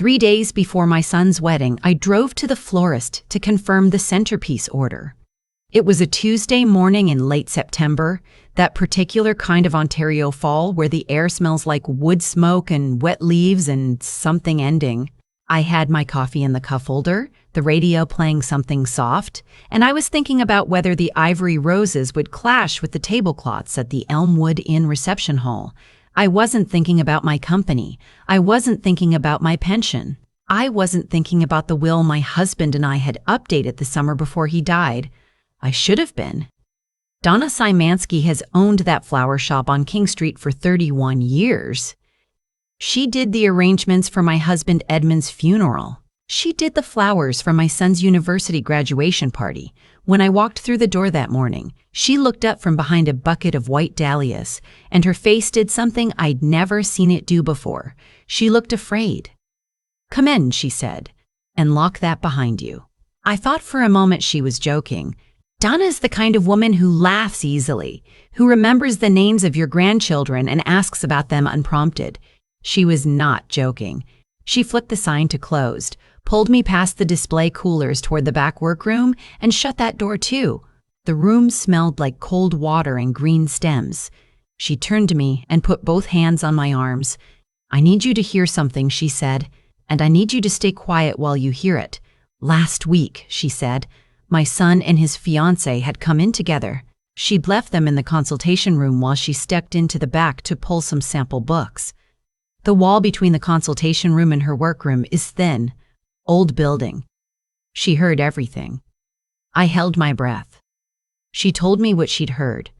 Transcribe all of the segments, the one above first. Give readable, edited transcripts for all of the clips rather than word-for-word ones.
3 days before my son's wedding, I drove to the florist to confirm the centerpiece order. It was a Tuesday morning in late September, that particular kind of Ontario fall where the air smells like wood smoke and wet leaves and something ending. I had my coffee in the cup holder, the radio playing something soft, and I was thinking about whether the ivory roses would clash with the tablecloths at the Elmwood Inn reception hall. I wasn't thinking about my company. I wasn't thinking about my pension. I wasn't thinking about the will my husband and I had updated the summer before he died. I should have been. Donna Szymanski has owned that flower shop on King Street for 31 years. She did the arrangements for my husband Edmund's funeral. She did the flowers for my son's university graduation party. When I walked through the door that morning, she looked up from behind a bucket of white dahlias, and her face did something I'd never seen it do before. She looked afraid. "Come in," she said, "and lock that behind you." I thought for a moment she was joking. Donna's the kind of woman who laughs easily, who remembers the names of your grandchildren and asks about them unprompted. She was not joking. She flipped the sign to closed, pulled me past the display coolers toward the back workroom, and shut that door too. The room smelled like cold water and green stems. She turned to me and put both hands on my arms. "I need you to hear something," she said, "and I need you to stay quiet while you hear it. Last week," she said, "my son and his fiancée had come in together. She'd left them in the consultation room while she stepped into the back to pull some sample books. The wall between the consultation room and her workroom is thin, old building." She heard everything. I held my breath. She told me what she'd heard,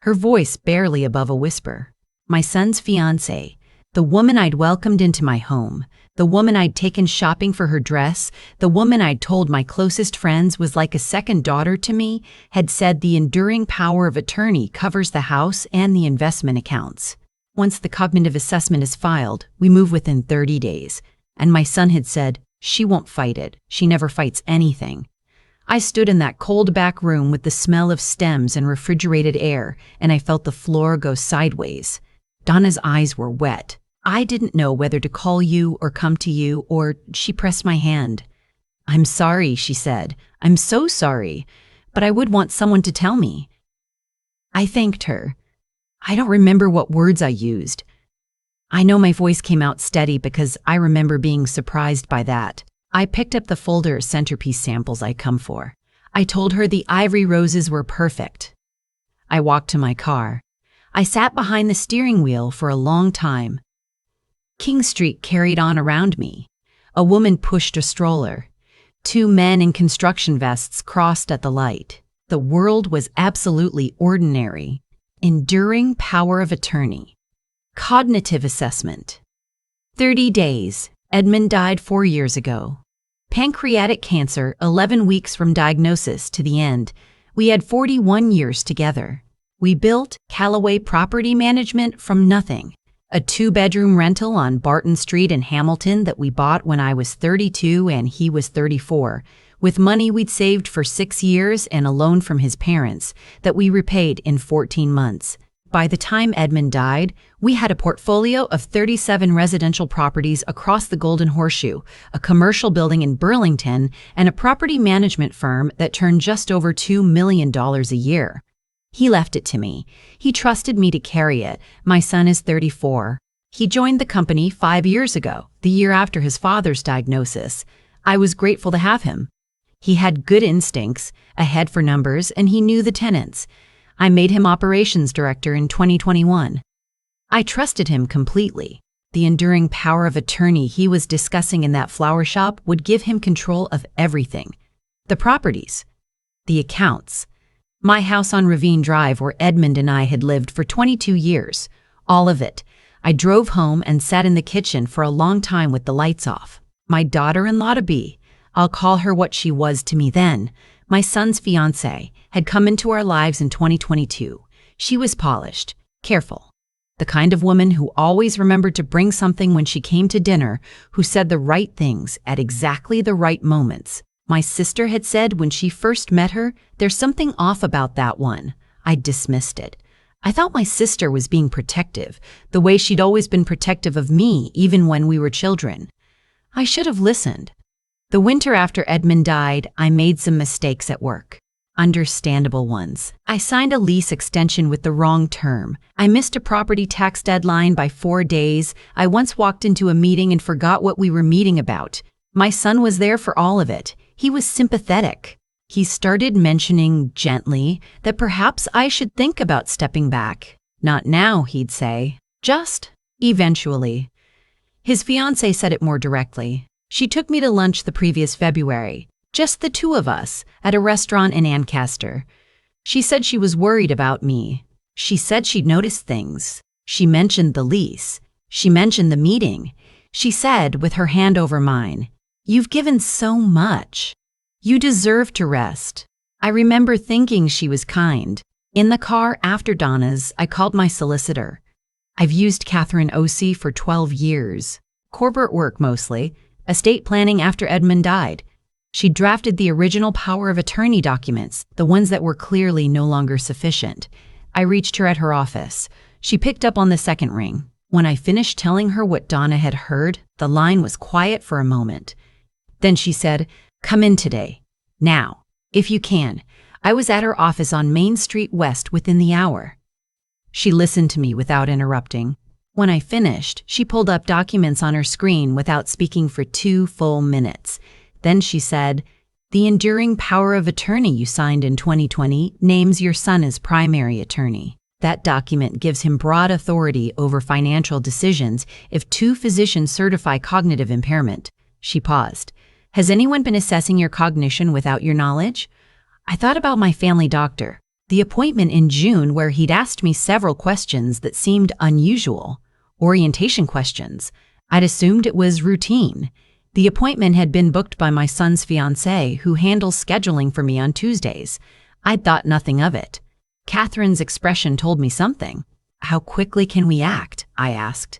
her voice barely above a whisper. My son's fiancée, the woman I'd welcomed into my home, the woman I'd taken shopping for her dress, the woman I'd told my closest friends was like a second daughter to me, had said the enduring power of attorney covers the house and the investment accounts. Once the cognitive assessment is filed, we move within 30 days. And my son had said, "She won't fight it. She never fights anything." I stood in that cold back room with the smell of stems and refrigerated air, and I felt the floor go sideways. Donna's eyes were wet. I didn't know whether to call you or come to you, or she pressed my hand. "I'm sorry," she said. "I'm so sorry, but I would want someone to tell me." I thanked her. I don't remember what words I used. I know my voice came out steady because I remember being surprised by that. I picked up the folder of centerpiece samples I'd come for. I told her the ivory roses were perfect. I walked to my car. I sat behind the steering wheel for a long time. King Street carried on around me. A woman pushed a stroller. 2 men in construction vests crossed at the light. The world was absolutely ordinary. Enduring power of attorney. Cognitive assessment. 30 days. Edmund died 4 years ago. Pancreatic cancer, 11 weeks from diagnosis to the end. We had 41 years together. We built Callaway Property Management from nothing. A 2-bedroom rental on Barton Street in Hamilton that we bought when I was 32 and he was 34, with money we'd saved for 6 years and a loan from his parents that we repaid in 14 months. By the time Edmund died, we had a portfolio of 37 residential properties across the Golden Horseshoe, a commercial building in Burlington, and a property management firm that turned just over $2 million a year. He left it to me. He trusted me to carry it. My son is 34. He joined the company 5 years ago, the year after his father's diagnosis. I was grateful to have him. He had good instincts, a head for numbers, and he knew the tenants. I made him operations director in 2021. I trusted him completely. The enduring power of attorney he was discussing in that flower shop would give him control of everything. The properties, the accounts, my house on Ravine Drive where Edmund and I had lived for 22 years, all of it. I drove home and sat in the kitchen for a long time with the lights off. My daughter-in-law to be, I'll call her what she was to me then, my son's fiancée, had come into our lives in 2022. She was polished, careful, the kind of woman who always remembered to bring something when she came to dinner, who said the right things at exactly the right moments. My sister had said when she first met her, "There's something off about that one." I dismissed it. I thought my sister was being protective, the way she'd always been protective of me even when we were children. I should have listened. The winter after Edmund died, I made some mistakes at work. Understandable ones. I signed a lease extension with the wrong term. I missed a property tax deadline by 4 days. I once walked into a meeting and forgot what we were meeting about. My son was there for all of it. He was sympathetic. He started mentioning gently that perhaps I should think about stepping back. Not now, he'd say. Just eventually. His fiancée said it more directly. She took me to lunch the previous February, just the two of us, at a restaurant in Ancaster. She said she was worried about me. She said she'd noticed things. She mentioned the lease. She mentioned the meeting. She said, with her hand over mine, "You've given so much. You deserve to rest." I remember thinking she was kind. In the car after Donna's, I called my solicitor. I've used Catherine O.C. for 12 years. Corporate work mostly. Estate planning after Edmund died. She drafted the original power of attorney documents, the ones that were clearly no longer sufficient. I reached her at her office. She picked up on the second ring. When I finished telling her what Donna had heard, the line was quiet for a moment. Then she said, "Come in today. Now, if you can." I was at her office on Main Street West within the hour. She listened to me without interrupting. When I finished, she pulled up documents on her screen without speaking for 2 full minutes. Then she said, "The enduring power of attorney you signed in 2020 names your son as primary attorney. That document gives him broad authority over financial decisions if 2 physicians certify cognitive impairment." She paused. "Has anyone been assessing your cognition without your knowledge?" I thought about my family doctor, the appointment in June where he'd asked me several questions that seemed unusual. Orientation questions. I'd assumed it was routine. The appointment had been booked by my son's fiancée, who handles scheduling for me on Tuesdays. I'd thought nothing of it. Catherine's expression told me something. "How quickly can we act?" I asked.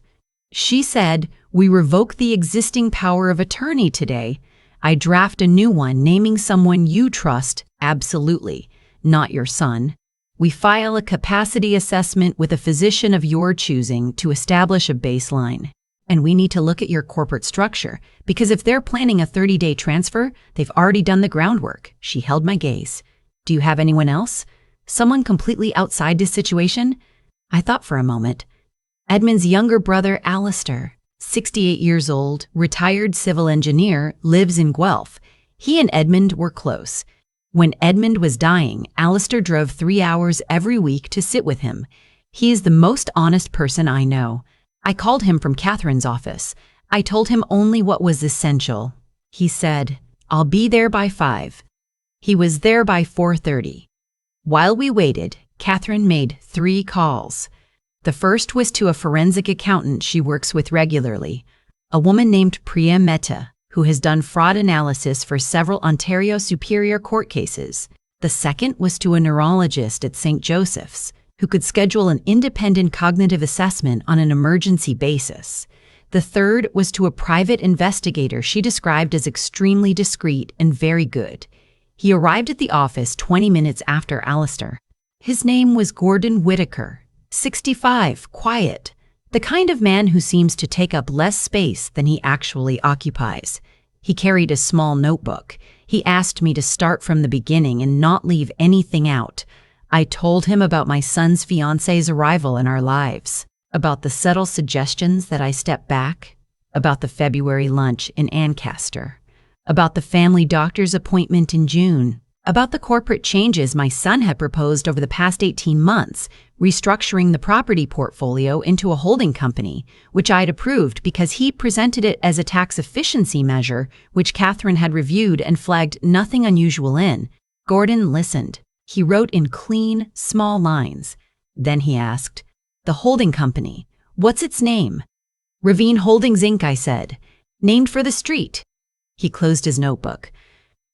She said, "We revoke the existing power of attorney today. I draft a new one naming someone you trust, absolutely, not your son. We file a capacity assessment with a physician of your choosing to establish a baseline. And we need to look at your corporate structure, because if they're planning a 30-day transfer, they've already done the groundwork." She held my gaze. "Do you have anyone else? Someone completely outside this situation?" I thought for a moment. Edmund's younger brother, Alistair, 68 years old, retired civil engineer, lives in Guelph. He and Edmund were close. When Edmund was dying, Alistair drove 3 hours every week to sit with him. He is the most honest person I know. I called him from Catherine's office. I told him only what was essential. He said, "I'll be there by 5. He was there by 4:30. While we waited, Catherine made 3 calls. The first was to a forensic accountant she works with regularly, a woman named Priya Mehta, who has done fraud analysis for several Ontario Superior Court cases. The second was to a neurologist at St. Joseph's, who could schedule an independent cognitive assessment on an emergency basis. The third was to a private investigator she described as extremely discreet and very good. He arrived at the office 20 minutes after Alistair. His name was Gordon Whitaker, 65, quiet, the kind of man who seems to take up less space than he actually occupies. He carried a small notebook. He asked me to start from the beginning and not leave anything out. I told him about my son's fiancée's arrival in our lives, about the subtle suggestions that I step back, about the February lunch in Ancaster, about the family doctor's appointment in June, about the corporate changes my son had proposed over the past 18 months, restructuring the property portfolio into a holding company, which I'd approved because he presented it as a tax efficiency measure, which Catherine had reviewed and flagged nothing unusual in. Gordon listened. He wrote in clean, small lines. Then he asked, "The holding company, what's its name?" "Ravine Holdings, Inc., I said. "Named for the street." He closed his notebook.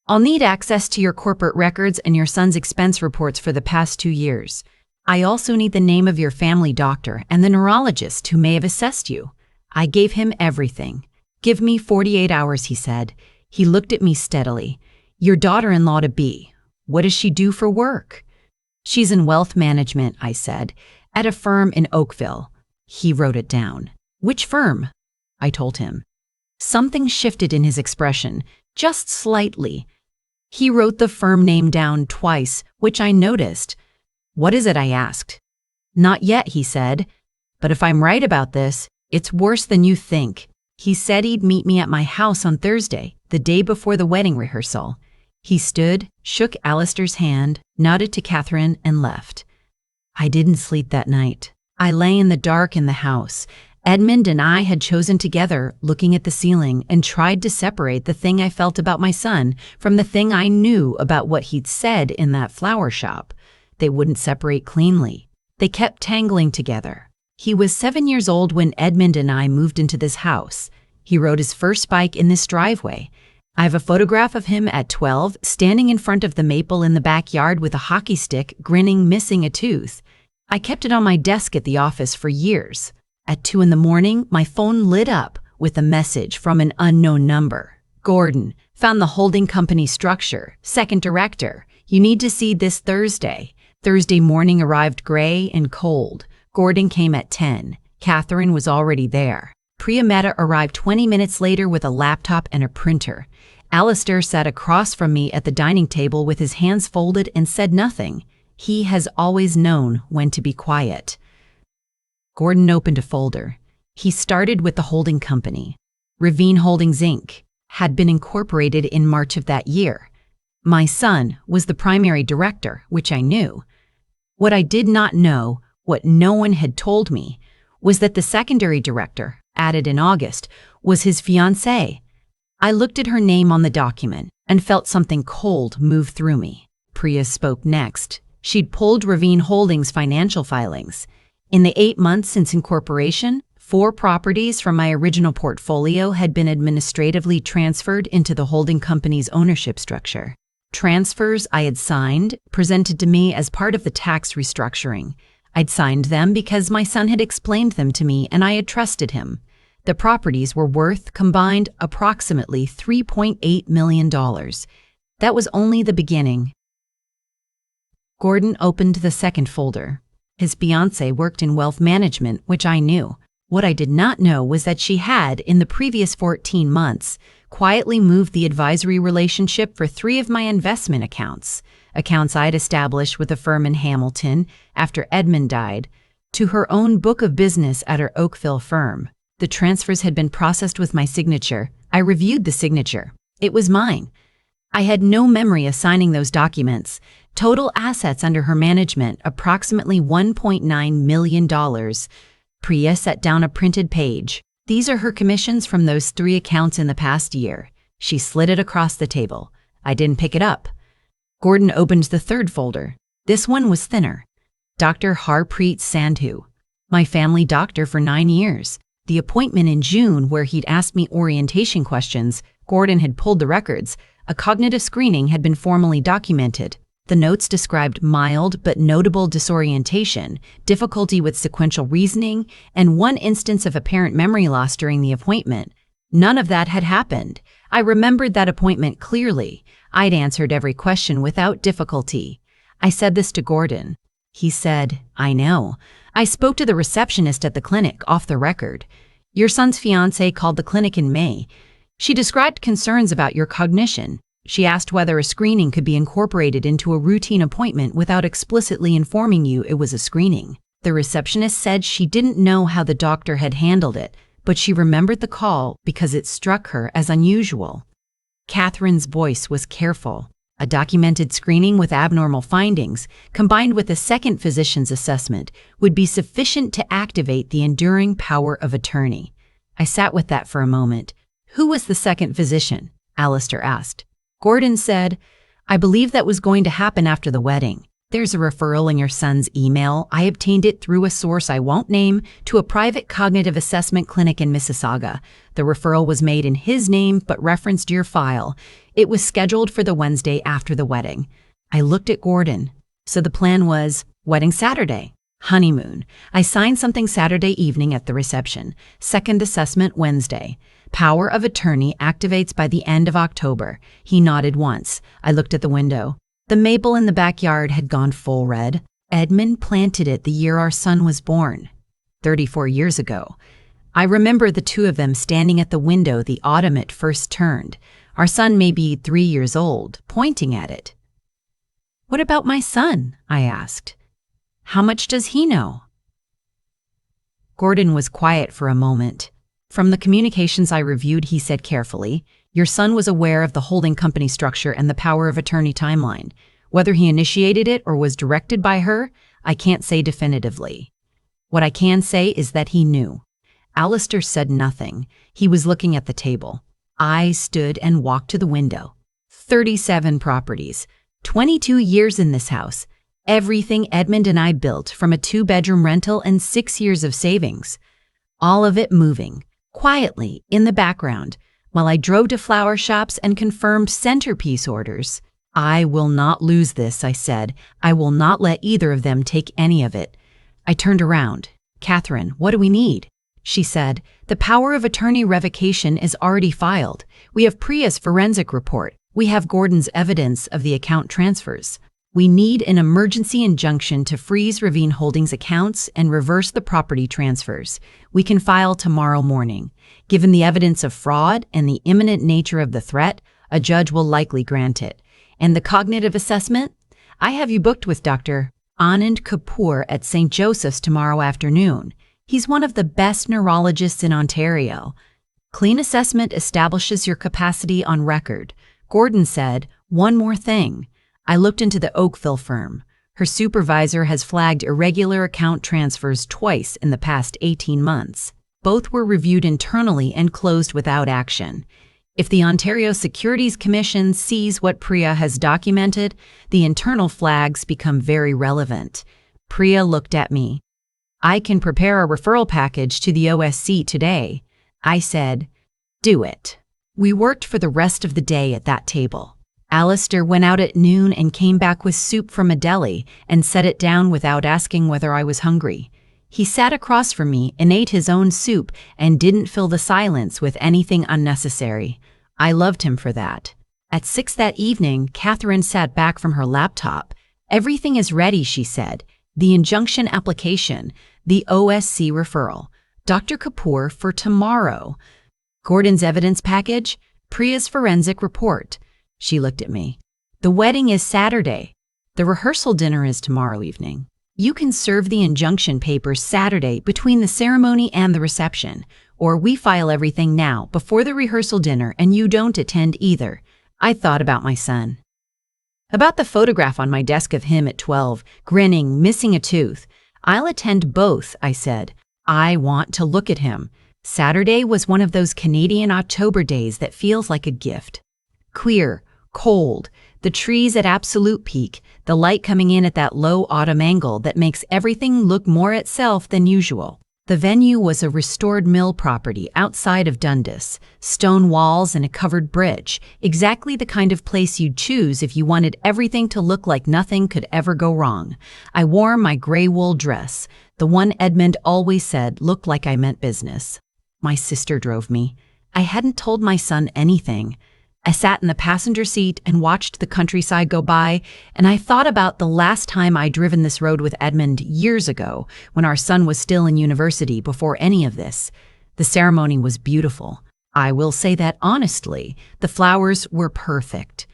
"I'll need access to your corporate records and your son's expense reports for the past 2 years. I also need the name of your family doctor and the neurologist who may have assessed you." I gave him everything. "Give me 48 hours, he said. He looked at me steadily. "Your daughter-in-law to be. What does she do for work?" "She's in wealth management," I said, "at a firm in Oakville." He wrote it down. "Which firm?" I told him. Something shifted in his expression, just slightly. He wrote the firm name down twice, which I noticed. "What is it?" I asked. "Not yet," he said. "But if I'm right about this, it's worse than you think." He said he'd meet me at my house on Thursday, the day before the wedding rehearsal. He stood, shook Alistair's hand, nodded to Catherine, and left. I didn't sleep that night. I lay in the dark in the house. Edmund and I had chosen together, looking at the ceiling, and tried to separate the thing I felt about my son from the thing I knew about what he'd said in that flower shop. They wouldn't separate cleanly. They kept tangling together. He was 7 years old when Edmund and I moved into this house. He rode his first bike in this driveway. I have a photograph of him at 12, standing in front of the maple in the backyard with a hockey stick, grinning, missing a tooth. I kept it on my desk at the office for years. At 2 in the morning, my phone lit up with a message from an unknown number. "Gordon, found the holding company structure. Second director. You need to see this Thursday." Thursday morning arrived gray and cold. Gordon came at 10. Catherine was already there. Priya Mehta arrived 20 minutes later with a laptop and a printer. Alistair sat across from me at the dining table with his hands folded and said nothing. He has always known when to be quiet. Gordon opened a folder. He started with the holding company. Ravine Holdings, Inc. had been incorporated in March of that year. My son was the primary director, which I knew. What I did not know, what no one had told me, was that the secondary director, added in August, was his fiancée. I looked at her name on the document and felt something cold move through me. Priya spoke next. She'd pulled Ravine Holdings' financial filings. In the 8 months since incorporation, 4 properties from my original portfolio had been administratively transferred into the holding company's ownership structure. Transfers I had signed, presented to me as part of the tax restructuring. I'd signed them because my son had explained them to me and I had trusted him. The properties were worth, combined, approximately $3.8 million. That was only the beginning. Gordon opened the second folder. His fiancée worked in wealth management, which I knew. What I did not know was that she had, in the previous 14 months, quietly moved the advisory relationship for 3 of my investment accounts I'd established with a firm in Hamilton after Edmund died, to her own book of business at her Oakville firm. The transfers had been processed with my signature. I reviewed the signature. It was mine. I had no memory of signing those documents. Total assets under her management, approximately $1.9 million. Priya set down a printed page. These are her commissions from those 3 accounts in the past year. She slid it across the table. I didn't pick it up. Gordon opened the third folder. This one was thinner. Dr. Harpreet Sandhu, my family doctor for 9 years. The appointment in June where he'd asked me orientation questions, Gordon had pulled the records. A cognitive screening had been formally documented. The notes described mild but notable disorientation, difficulty with sequential reasoning, and 1 instance of apparent memory loss during the appointment. None of that had happened. I remembered that appointment clearly. I'd answered every question without difficulty. I said this to Gordon. He said, "I know. I spoke to the receptionist at the clinic off the record. Your son's fiancée called the clinic in May. She described concerns about your cognition. She asked whether a screening could be incorporated into a routine appointment without explicitly informing you it was a screening. The receptionist said she didn't know how the doctor had handled it, but she remembered the call because it struck her as unusual." Catherine's voice was careful. A documented screening with abnormal findings, combined with a second physician's assessment, would be sufficient to activate the enduring power of attorney. I sat with that for a moment. "Who was the second physician?" Alistair asked. Gordon said, "I believe that was going to happen after the wedding. There's a referral in your son's email. I obtained it through a source I won't name to a private cognitive assessment clinic in Mississauga. The referral was made in his name but referenced your file. It was scheduled for the Wednesday after the wedding." I looked at Gordon. So the plan was wedding Saturday, honeymoon. I signed something Saturday evening at the reception. Second assessment Wednesday. Power of attorney activates by the end of October. He nodded once. I looked at the window. The maple in the backyard had gone full red. Edmund planted it the year our son was born, 34 years ago. I remember the two of them standing at the window the autumn it first turned, our son maybe 3 years old, pointing at it. "What about my son?" I asked. "How much does he know?" Gordon was quiet for a moment. From the communications I reviewed, he said carefully, "Your son was aware of the holding company structure and the power of attorney timeline. Whether he initiated it or was directed by her, I can't say definitively. What I can say is that he knew." Alistair said nothing. He was looking at the table. I stood and walked to the window. 37 properties. 22 years in this house. Everything Edmund and I built, from a 2-bedroom rental and 6 years of savings. All of it moving, quietly, in the background, while I drove to flower shops and confirmed centerpiece orders. "I will not lose this," I said. "I will not let either of them take any of it." I turned around. "Catherine, what do we need?" She said, "The power of attorney revocation is already filed. We have Priya's forensic report. We have Gordon's evidence of the account transfers. We need an emergency injunction to freeze Ravine Holdings accounts and reverse the property transfers. We can file tomorrow morning. Given the evidence of fraud and the imminent nature of the threat, a judge will likely grant it. And the cognitive assessment? I have you booked with Dr. Anand Kapoor at St. Joseph's tomorrow afternoon. He's one of the best neurologists in Ontario. Clean assessment establishes your capacity on record." Gordon said, "One more thing." I looked into the Oakville firm. Her supervisor has flagged irregular account transfers twice in the past 18 months. Both were reviewed internally and closed without action. If the Ontario Securities Commission sees what Priya has documented, the internal flags become very relevant. Priya looked at me. "I can prepare a referral package to the OSC today." I said, "Do it." We worked for the rest of the day at that table. Alistair went out at noon and came back with soup from a deli and set it down without asking whether I was hungry. He sat across from me and ate his own soup and didn't fill the silence with anything unnecessary. I loved him for that. At 6 that evening, Catherine sat back from her laptop. "Everything is ready," she said. "The injunction application, the OSC referral, Dr. Kapoor for tomorrow, Gordon's evidence package, Priya's forensic report." She looked at me. "The wedding is Saturday. The rehearsal dinner is tomorrow evening. You can serve the injunction papers Saturday between the ceremony and the reception, or we file everything now before the rehearsal dinner and you don't attend either." I thought about my son. About the photograph on my desk of him at 12, grinning, missing a tooth. "I'll attend both," I said. "I want to look at him." Saturday was one of those Canadian October days that feels like a gift. Clear, cold, the trees at absolute peak, the light coming in at that low autumn angle that makes everything look more itself than usual. The venue was a restored mill property outside of Dundas, stone walls and a covered bridge, exactly the kind of place you'd choose if you wanted everything to look like nothing could ever go wrong. I wore my gray wool dress, the one Edmund always said looked like I meant business. My sister drove me. I hadn't told my son anything. I sat in the passenger seat and watched the countryside go by, and I thought about the last time I'd driven this road with Edmund years ago, when our son was still in university before any of this. The ceremony was beautiful. I will say that honestly. The flowers were perfect.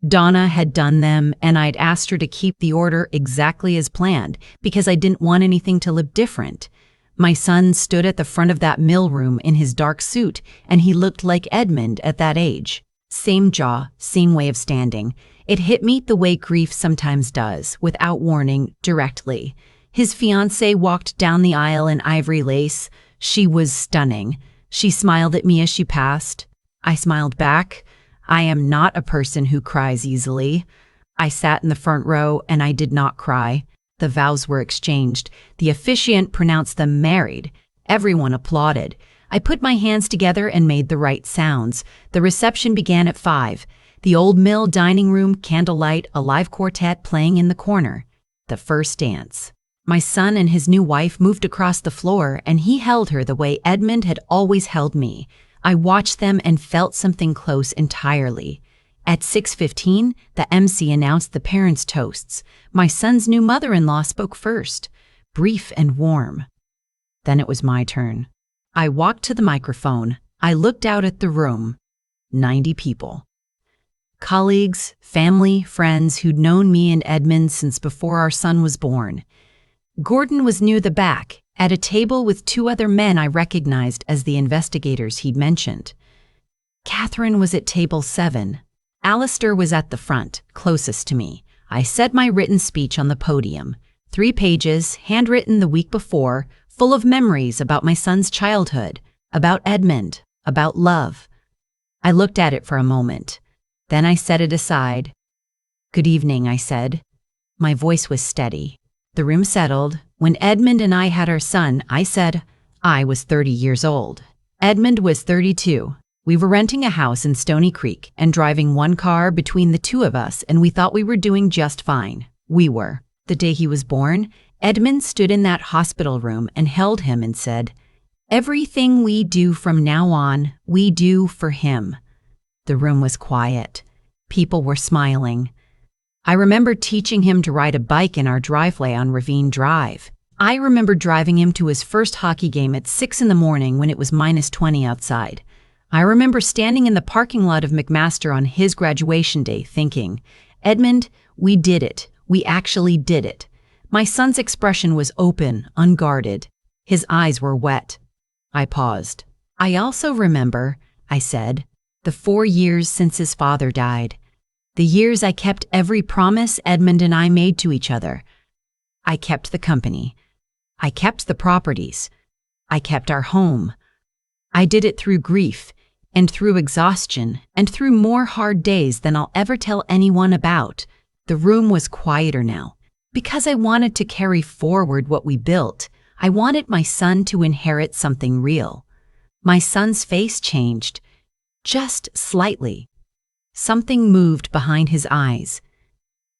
Donna had done them, and I'd asked her to keep the order exactly as planned, because I didn't want anything to look different. My son stood at the front of that mill room in his dark suit, and he looked like Edmund at that age. Same jaw, same way of standing. It hit me the way grief sometimes does, without warning, directly. His fiancée walked down the aisle in ivory lace. She was stunning. She smiled at me as she passed. I smiled back. I am not a person who cries easily. I sat in the front row, and I did not cry. The vows were exchanged. The officiant pronounced them married. Everyone applauded. I put my hands together and made the right sounds. The reception began at 5. The old mill dining room, candlelight, a live quartet playing in the corner. The first dance. My son and his new wife moved across the floor, and he held her the way Edmund had always held me. I watched them and felt something close entirely. At 6:15, the MC announced the parents' toasts. My son's new mother-in-law spoke first, brief and warm. Then it was my turn. I walked to the microphone. I looked out at the room. 90 people. Colleagues, family, friends who'd known me and Edmund since before our son was born. Gordon was near the back, at a table with 2 other men I recognized as the investigators he'd mentioned. Catherine was at table 7. Alistair was at the front, closest to me. I said my written speech on the podium. 3 pages, handwritten the week before, full of memories about my son's childhood, about Edmund, about love. I looked at it for a moment. Then I set it aside. "Good evening," I said. My voice was steady. The room settled. When Edmund and I had our son, I said I was 30 years old. Edmund was 32. We were renting a house in Stony Creek and driving 1 car between the 2 of us, and we thought we were doing just fine. We were. The day he was born, Edmund stood in that hospital room and held him and said, "Everything we do from now on, we do for him." The room was quiet. People were smiling. I remember teaching him to ride a bike in our driveway on Ravine Drive. I remember driving him to his first hockey game at 6 in the morning when it was -20 outside. I remember standing in the parking lot of McMaster on his graduation day thinking, "Edmund, we did it. We actually did it." My son's expression was open, unguarded. His eyes were wet. I paused. "I also remember," I said, "the 4 years since his father died. The years I kept every promise Edmund and I made to each other. I kept the company. I kept the properties. I kept our home. I did it through grief and through exhaustion and through more hard days than I'll ever tell anyone about." The room was quieter now. Because I wanted to carry forward what we built, I wanted my son to inherit something real. My son's face changed, just slightly. Something moved behind his eyes.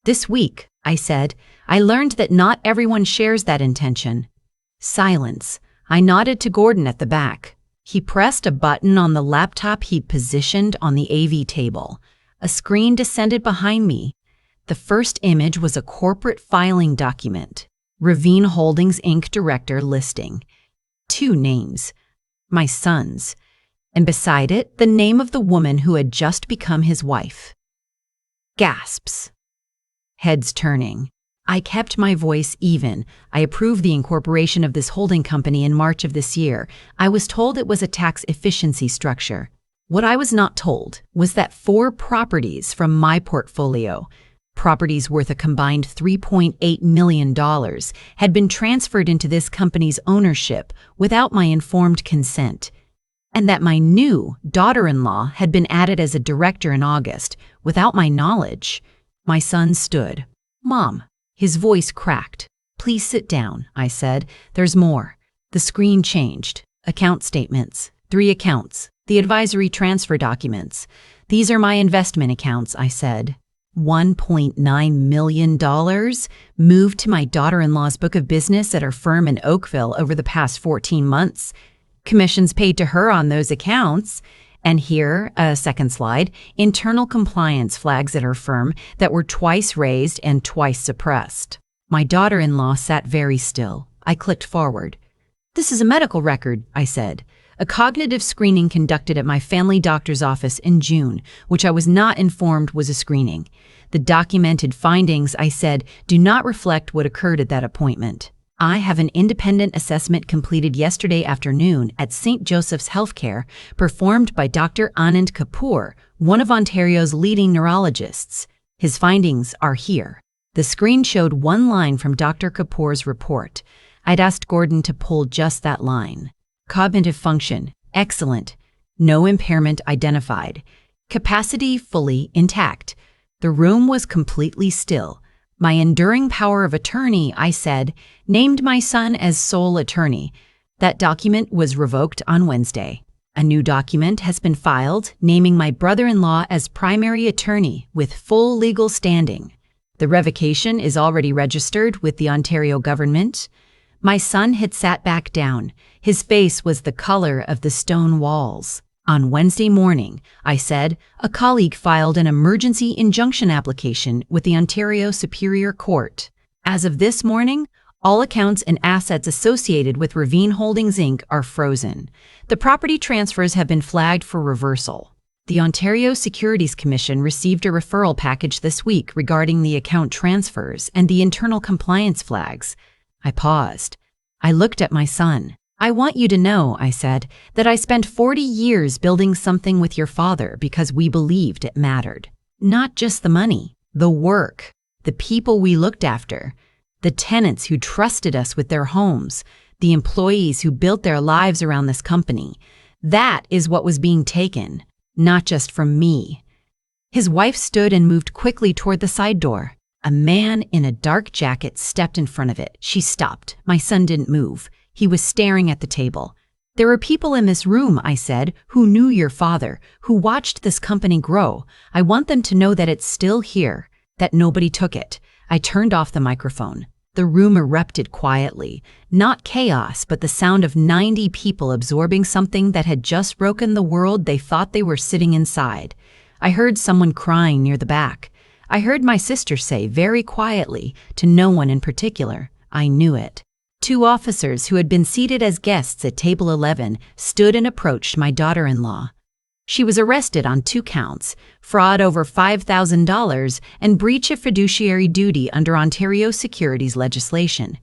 "This week," I said, "I learned that not everyone shares that intention." Silence. I nodded to Gordon at the back. He pressed a button on the laptop he'd positioned on the AV table. A screen descended behind me. The first image was a corporate filing document. Ravine Holdings Inc. Director listing. 2 names. My son's. And beside it, the name of the woman who had just become his wife. Gasps. Heads turning. I kept my voice even. I approved the incorporation of this holding company in March of this year. I was told it was a tax efficiency structure. What I was not told was that 4 properties from my portfolio, properties worth a combined $3.8 million, had been transferred into this company's ownership without my informed consent, and that my new daughter-in-law had been added as a director in August without my knowledge. My son stood. "Mom." His voice cracked. "Please sit down," I said. "There's more." The screen changed. Account statements. 3 accounts. The advisory transfer documents. "These are my investment accounts," I said. $1.9 million moved to my daughter-in-law's book of business at her firm in Oakville over the past 14 months. Commissions paid to her on those accounts. And here, a second slide, internal compliance flags at her firm that were twice raised and twice suppressed. My daughter-in-law sat very still. I clicked forward. "This is a medical record," I said. "A cognitive screening conducted at my family doctor's office in June, which I was not informed was a screening. The documented findings," I said, "do not reflect what occurred at that appointment. I have an independent assessment completed yesterday afternoon at St. Joseph's Healthcare, performed by Dr. Anand Kapoor, one of Ontario's leading neurologists. His findings are here." The screen showed 1 line from Dr. Kapoor's report. I'd asked Gordon to pull just that line. "Cognitive function, excellent. No impairment identified. Capacity fully intact." The room was completely still. My enduring power of attorney, I said, named my son as sole attorney. That document was revoked on Wednesday. A new document has been filed naming my brother-in-law as primary attorney with full legal standing. The revocation is already registered with the Ontario government. My son had sat back down. His face was the color of the stone walls. On Wednesday morning, I said, a colleague filed an emergency injunction application with the Ontario Superior Court. As of this morning, All accounts and assets associated with Ravine Holdings Inc. are frozen. The property transfers have been flagged for reversal. The Ontario Securities Commission received a referral package this week regarding the account transfers and the internal compliance flags. I paused. I looked at my son. I want you to know, I said, that I spent 40 years building something with your father because we believed it mattered. Not just the money, the work, the people we looked after, the tenants who trusted us with their homes, the employees who built their lives around this company. That is what was being taken, not just from me. His wife stood and moved quickly toward the side door. A man in a dark jacket stepped in front of it. She stopped. My son didn't move. He was staring at the table. There are people in this room, I said, who knew your father, who watched this company grow. I want them to know that it's still here, that nobody took it. I turned off the microphone. The room erupted quietly. Not chaos, but the sound of 90 people absorbing something that had just broken the world they thought they were sitting inside. I heard someone crying near the back. I heard my sister say very quietly, to no one in particular, I knew it. 2 officers who had been seated as guests at table 11 stood and approached my daughter-in-law. She was arrested on 2 counts, fraud over $5,000 and breach of fiduciary duty under Ontario securities legislation.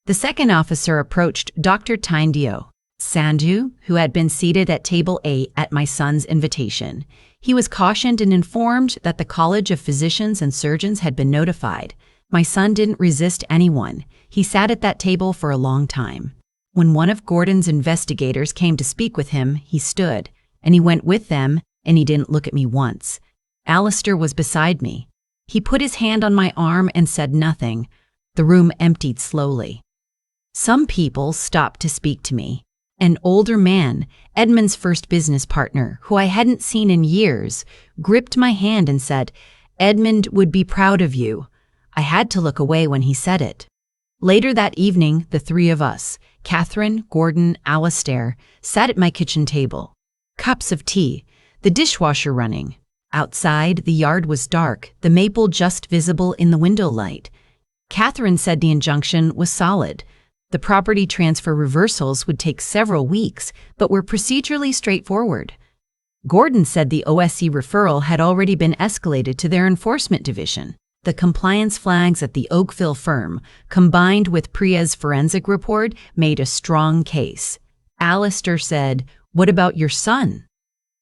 The second officer approached Dr. Tindio Sandhu, who had been seated at table 8 at my son's invitation. He was cautioned and informed that the College of Physicians and Surgeons had been notified. My son didn't resist anyone. He sat at that table for a long time. When one of Gordon's investigators came to speak with him, he stood. And he went with them, and he didn't look at me once. Alistair was beside me. He put his hand on my arm and said nothing. The room emptied slowly. Some people stopped to speak to me. An older man, Edmund's first business partner, who I hadn't seen in years, gripped my hand and said, "Edmund would be proud of you." I had to look away when he said it. Later that evening, the 3 of us, Catherine, Gordon, Alistair, sat at my kitchen table. Cups of tea, the dishwasher running. Outside, the yard was dark, the maple just visible in the window light. Catherine said the injunction was solid. The property transfer reversals would take several weeks, but were procedurally straightforward. Gordon said the OSC referral had already been escalated to their enforcement division. The compliance flags at the Oakville firm, combined with Priya's forensic report, made a strong case. Alistair said, "What about your son?"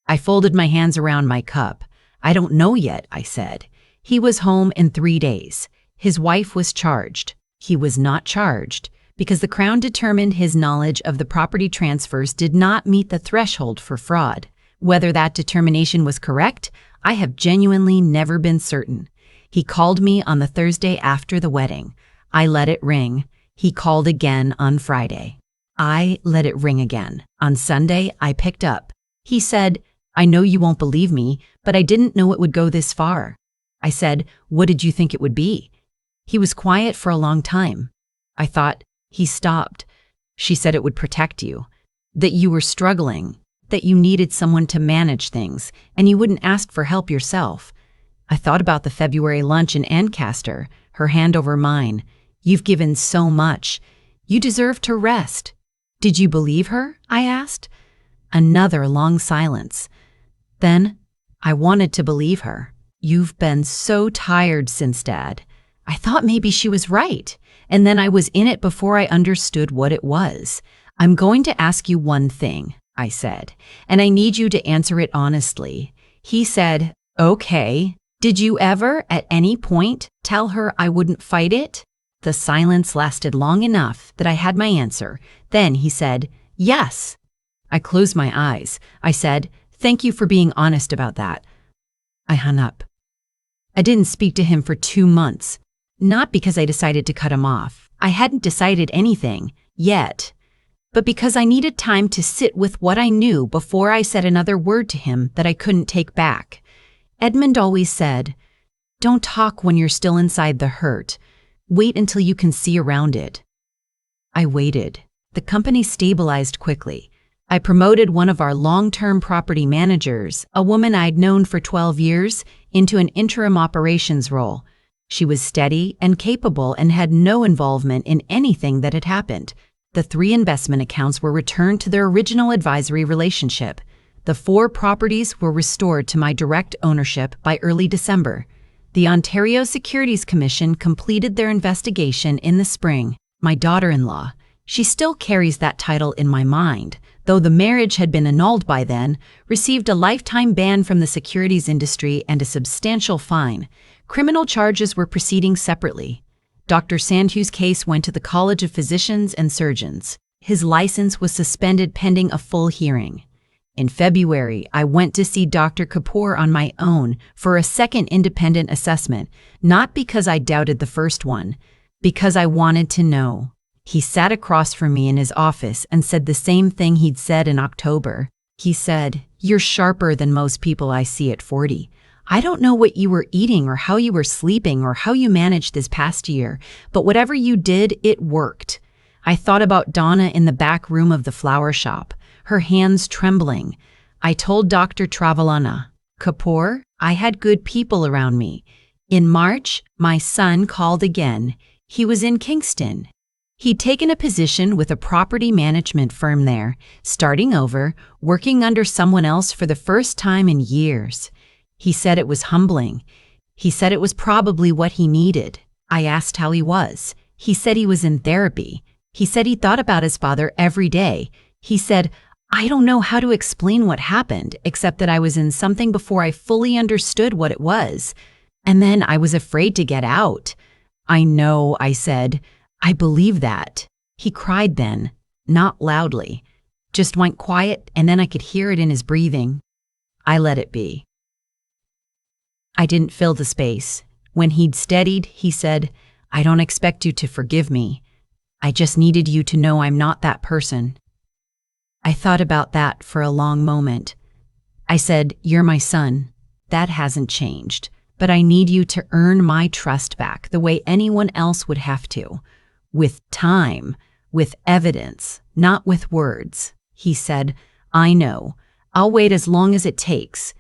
I folded my hands around my cup. "I don't know yet," I said. He was home in 3 days. His wife was charged. He was not charged because the Crown determined his knowledge of the property transfers did not meet the threshold for fraud. Whether that determination was correct, I have genuinely never been certain. He called me on the Thursday after the wedding. I let it ring. He called again on Friday. I let it ring again. On Sunday, I picked up. He said, "I know you won't believe me, but I didn't know it would go this far." I said, "What did you think it would be?" He was quiet for a long time. I thought, he stopped. "She said it would protect you, that you were struggling, that you needed someone to manage things, and you wouldn't ask for help yourself." I thought about the February lunch in Ancaster, her hand over mine. "You've given so much. You deserve to rest." "Did you believe her?" I asked. Another long silence. Then, I wanted to believe her. "You've been so tired since, Dad." I thought maybe she was right, and then I was in it before I understood what it was. "I'm going to ask you one thing," I said, "and I need you to answer it honestly." He said, "Okay. Did you ever, at any point, tell her I wouldn't fight it?" The silence lasted long enough that I had my answer. Then he said, "Yes." I closed my eyes. I said, "Thank you for being honest about that." I hung up. I didn't speak to him for 2 months. Not because I decided to cut him off. I hadn't decided anything, yet. But because I needed time to sit with what I knew before I said another word to him that I couldn't take back. Edmund always said, "Don't talk when you're still inside the hurt. Wait until you can see around it." I waited. The company stabilized quickly. I promoted one of our long-term property managers, a woman I'd known for 12 years, into an interim operations role. She was steady and capable and had no involvement in anything that had happened. The 3 investment accounts were returned to their original advisory relationship. The 4 properties were restored to my direct ownership by early December. The Ontario Securities Commission completed their investigation in the spring. My daughter-in-law, she still carries that title in my mind, though the marriage had been annulled by then, received a lifetime ban from the securities industry and a substantial fine. Criminal charges were proceeding separately. Dr. Sandhu's case went to the College of Physicians and Surgeons. His license was suspended pending a full hearing. In February, I went to see Dr. Kapoor on my own for a second independent assessment, not because I doubted the first one, because I wanted to know. He sat across from me in his office and said the same thing he'd said in October. He said, "You're sharper than most people I see at 40. I don't know what you were eating or how you were sleeping or how you managed this past year, but whatever you did, it worked." I thought about Donna in the back room of the flower shop, her hands trembling. I told Dr. Travalana, "Kapoor, I had good people around me." In March, my son called again. He was in Kingston. He'd taken a position with a property management firm there, starting over, working under someone else for the first time in years. He said it was humbling. He said it was probably what he needed. I asked how he was. He said he was in therapy. He said he thought about his father every day. He said, "I don't know how to explain what happened, except that I was in something before I fully understood what it was. And then I was afraid to get out." "I know," I said. "I believe that." He cried then, not loudly, just went quiet, and then I could hear it in his breathing. I let it be. I didn't fill the space. When he'd steadied, he said, "I don't expect you to forgive me. I just needed you to know I'm not that person." I thought about that for a long moment. I said, "You're my son. That hasn't changed, but I need you to earn my trust back the way anyone else would have to. With time, with evidence, not with words." He said, "I know. I'll wait as long as it takes."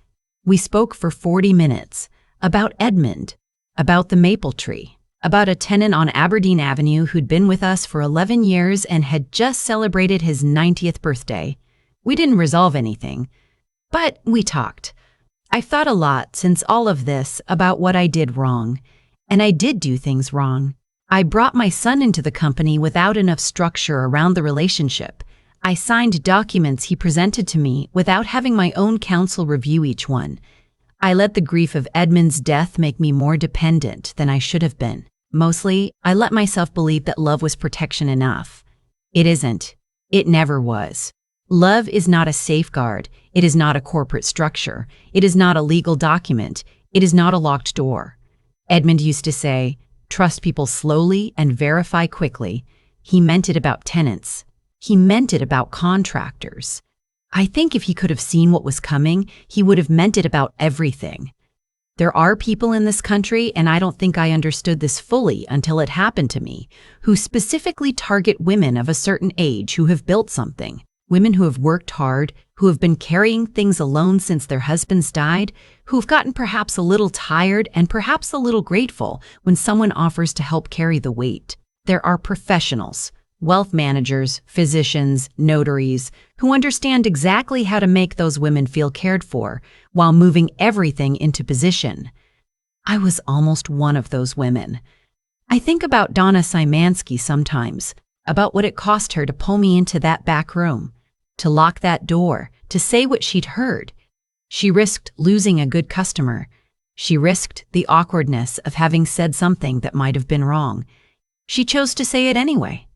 We spoke for 40 minutes about Edmund, about the maple tree, about a tenant on Aberdeen Avenue who'd been with us for 11 years and had just celebrated his 90th birthday. We didn't resolve anything, but we talked. I've thought a lot since all of this about what I did wrong, and I did do things wrong. I brought my son into the company without enough structure around the relationship. I signed documents he presented to me without having my own counsel review each one. I let the grief of Edmund's death make me more dependent than I should have been. Mostly, I let myself believe that love was protection enough. It isn't. It never was. Love is not a safeguard. It is not a corporate structure. It is not a legal document. It is not a locked door. Edmund used to say, "Trust people slowly and verify quickly." He meant it about tenants. He meant it about contractors. I think if he could have seen what was coming, he would have meant it about everything. There are people in this country, and I don't think I understood this fully until it happened to me, who specifically target women of a certain age who have built something. Women who have worked hard, who have been carrying things alone since their husbands died, who have gotten perhaps a little tired and perhaps a little grateful when someone offers to help carry the weight. There are professionals, wealth managers, physicians, notaries, who understand exactly how to make those women feel cared for while moving everything into position. I was almost one of those women. I think about Donna Szymanski sometimes, about what it cost her to pull me into that back room, to lock that door, to say what she'd heard. She risked losing a good customer. She risked the awkwardness of having said something that might have been wrong. She chose to say it anyway.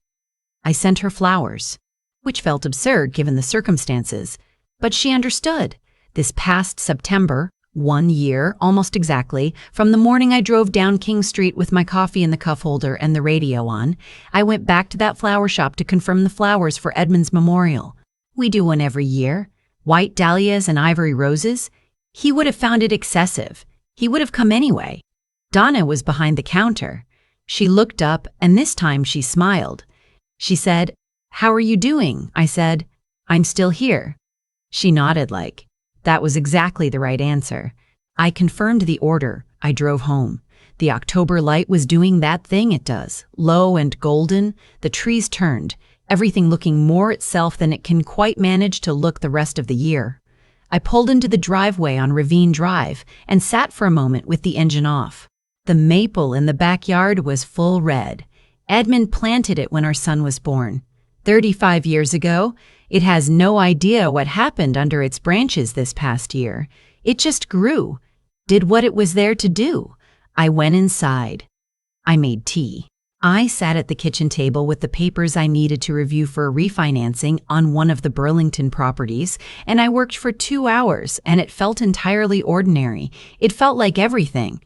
I sent her flowers, which felt absurd given the circumstances, but she understood. This past September, 1 year, almost exactly, from the morning I drove down King Street with my coffee in the cuff holder and the radio on, I went back to that flower shop to confirm the flowers for Edmund's memorial. We do one every year. White dahlias and ivory roses. He would have found it excessive. He would have come anyway. Donna was behind the counter. She looked up, and this time she smiled. She said, "How are you doing?" I said, "I'm still here." She nodded like, that was exactly the right answer. I confirmed the order. I drove home. The October light was doing that thing it does, low and golden, the trees turned, everything looking more itself than it can quite manage to look the rest of the year. I pulled into the driveway on Ravine Drive and sat for a moment with the engine off. The maple in the backyard was full red. Edmund planted it when our son was born. 35 years ago, it has no idea what happened under its branches this past year. It just grew, did what it was there to do. I went inside. I made tea. I sat at the kitchen table with the papers I needed to review for refinancing on one of the Burlington properties, and I worked for 2 hours, and it felt entirely ordinary. It felt like everything.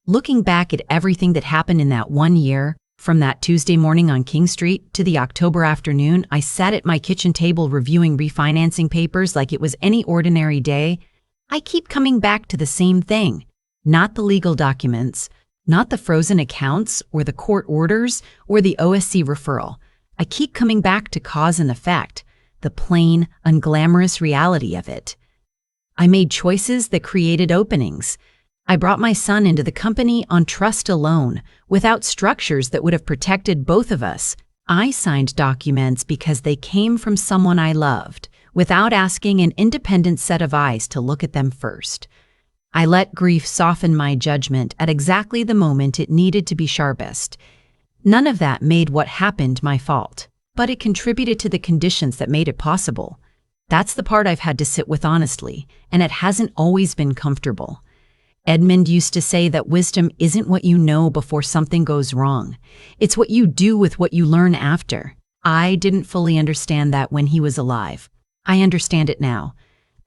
Looking back at everything that happened in that 1 year, from that Tuesday morning on King Street to the October afternoon, I sat at my kitchen table reviewing refinancing papers like it was any ordinary day. I keep coming back to the same thing. Not the legal documents, not the frozen accounts or the court orders or the OSC referral. I keep coming back to cause and effect, the plain, unglamorous reality of it. I made choices that created openings. I brought my son into the company on trust alone, without structures that would have protected both of us. I signed documents because they came from someone I loved, without asking an independent set of eyes to look at them first. I let grief soften my judgment at exactly the moment it needed to be sharpest. None of that made what happened my fault, but it contributed to the conditions that made it possible. That's the part I've had to sit with honestly, and it hasn't always been comfortable. Edmund used to say that wisdom isn't what you know before something goes wrong. It's what you do with what you learn after. I didn't fully understand that when he was alive. I understand it now.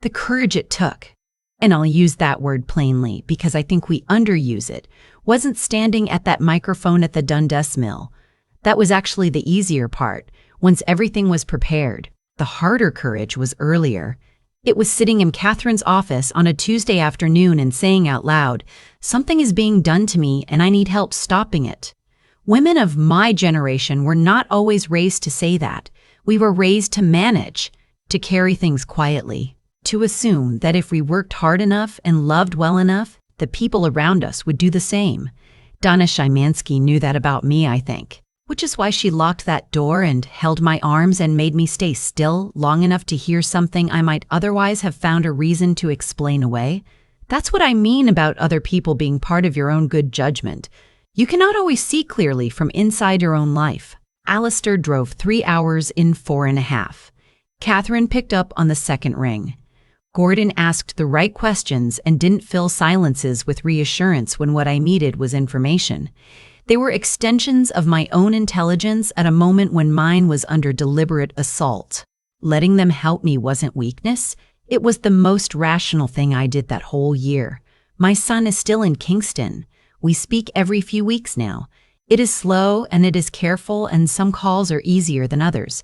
The courage it took, and I'll use that word plainly because I think we underuse it, wasn't standing at that microphone at the Dundas Mill. That was actually the easier part, once everything was prepared. The harder courage was earlier. It was sitting in Catherine's office on a Tuesday afternoon and saying out loud, "Something is being done to me and I need help stopping it." Women of my generation were not always raised to say that. We were raised to manage, to carry things quietly, to assume that if we worked hard enough and loved well enough, the people around us would do the same. Donna Szymanski knew that about me, I think, which is why she locked that door and held my arms and made me stay still long enough to hear something I might otherwise have found a reason to explain away. That's what I mean about other people being part of your own good judgment. You cannot always see clearly from inside your own life. Alistair drove 3 hours in 4.5. Catherine picked up on the second ring. Gordon asked the right questions and didn't fill silences with reassurance when what I needed was information. They were extensions of my own intelligence at a moment when mine was under deliberate assault. Letting them help me wasn't weakness. It was the most rational thing I did that whole year. My son is still in Kingston. We speak every few weeks now. It is slow and it is careful, and some calls are easier than others.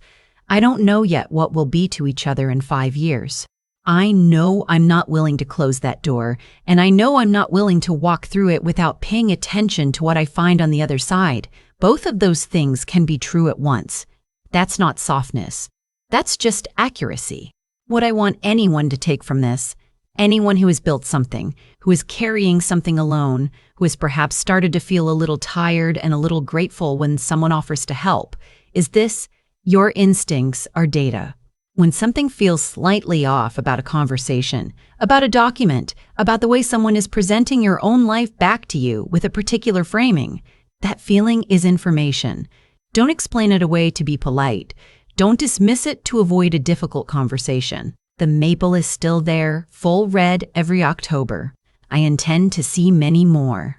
I don't know yet what we'll be to each other in 5 years. I know I'm not willing to close that door, and I know I'm not willing to walk through it without paying attention to what I find on the other side. Both of those things can be true at once. That's not softness. That's just accuracy. What I want anyone to take from this, anyone who has built something, who is carrying something alone, who has perhaps started to feel a little tired and a little grateful when someone offers to help, is this: your instincts are data. When something feels slightly off about a conversation, about a document, about the way someone is presenting your own life back to you with a particular framing, that feeling is information. Don't explain it away to be polite. Don't dismiss it to avoid a difficult conversation. The maple is still there, full red every October. I intend to see many more.